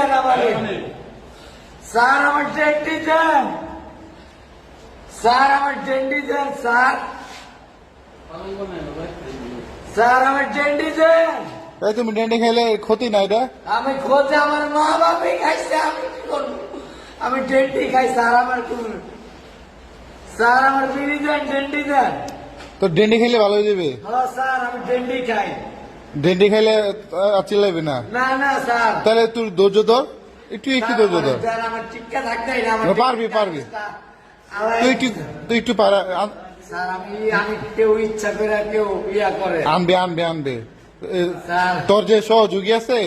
দেন আমারে স্যার, আমার ডেন্ডি দেন স্যার, আমার ডেন্ডি দেন স্যার, স্যার আমার ডেন্ডি দেন। এই তুমি ডেন্ডি খাইলে ক্ষতি নাই এটা? আমি খোঁজে আমার মা বাবাই খাইছে, আমি কি করবো? আমি ডেন্ডি খাই স্যার, আমার স্যার আমার বিড়ি দেন, ডেন্ডি দেন। তো ডেন্ডি খাইলে ভালো হয়ে যাবে। হ্যাঁ স্যার, আমি ডেন্ডি খাই। ডেন্ডি খাইলে চিল্লাইবে না? না না স্যার, তাহলে তুই ধৈর্য ধর, একটু একটু ধৈর্য ধর। স্যার আমার টিক্কা থাকতেই না, আমার পারবি, পারবি। তুই একটু স্যার আমি কেউ ইচ্ছা করে কেউ ইয়া করে আনবে আনবে আনবে। স্যার তোর যে সহযোগী আছে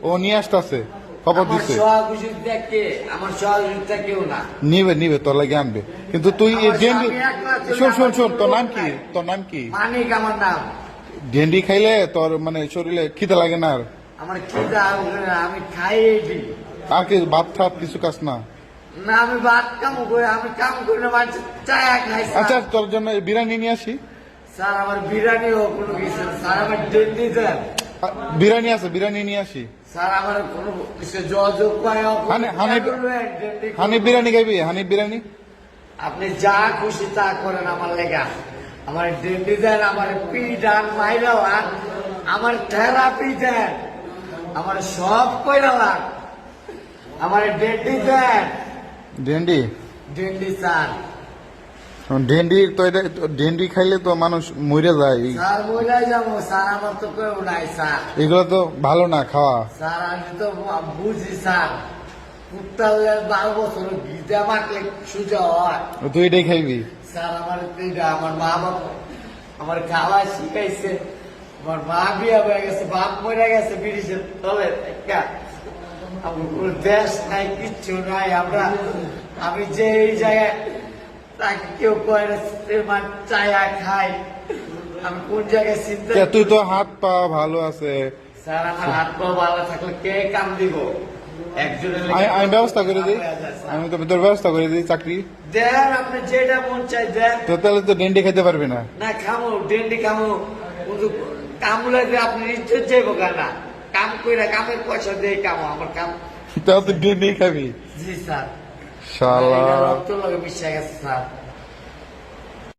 ও নিয়ে আসতেছে, খবর আমার দিচ্ছে। সহযোগিতা কে? আমার সহযোগিতা কেউ না। নিবে নিবে, তোর লাগে আনবে। কিন্তু তুই ডেন্ডি, শোন শোন শোন, তোর নাম কি? তোর নাম কি? মানিক আমার নাম। ডেন্ডি খাইলে তোর মানে শরীরে খিদে লাগে না আর? আমার খিদা আমি খাই এটি। আর কি ভাত খাত কিছু কাজ না? না আমি ভাত কাম করে, আমি কাম করে না, মানুষ চায়া খাই স্যার। আচ্ছা, তোর জন্য বিরিয়ানি নিয়ে আসি। স্যার আমার বিরিয়ানি হোক কোনো কিছু, স্যার আমার ডেন্ডি দেন। বিরিয়ানি আছে, বিরিয়ানি নিয়ে আসি। স্যার আমার কোনো কিছু যোগাযোগ করে হানি বিরিয়ানি খাইবি? হানি বিরিয়ানি আপনি যা খুশি তা করেন আমার লেগা। আমার ডেন্ডি দেন, আমার পি ডান মাইরাও, আর আমার থেরাপি দেন, আমার সব কইরালাম। আমার ডেন্ডি দেন, ডেন্ডি। ডেন্ডি স্যার। ডেন্ডি তো ডেন্ডি খাইলে তো মানুষ মরে যায়। স্যার মইলাই যাবো স্যার, আমার তো কেউ নাই স্যার। এগুলো তো ভালো না খাওয়া। স্যার আমি তো বুঝি স্যার, কুত্তা 12 বছর গিজা মারলে সুজা হয়। তুই এটাই খাইবি? স্যার আমার আমার মা বাবা আমার খাওয়া শিখাইছে। আমার মা বিয়া হয়ে গেছে, বাপ মরে গেছে ব্রিটিশের তলে। আমার কোনো দেশ নাই, কিচ্ছু নাই। আমি যে এই জায়গায় তাকে কেউ কয় না, চায়া খাই। আমি কোন জায়গায় চিন্তা। তুই তো হাত পা ভালো আছে। স্যার আমার হাত পা ভালো থাকলে কে কাম দিব? একজনের আমি ব্যবস্থা করে দিই, আমি তো তোর ব্যবস্থা করে দিই চাকরি। দেন আপনি যেটা মন চাই দেন। তো তাহলে তো ডেন্ডি খাইতে পারবি না। না খামো, ডেন্ডি খামো, কিন্তু কামুলে আপনি ইজ্জত যাইব না। কাম কইরা কামের পয়সা দিয়ে কামো, আমার কাম। তাহলে তো ডেন্ডি খাবি? জি স্যার। শালা রক্ত লাগে মিশে গেছে স্যার।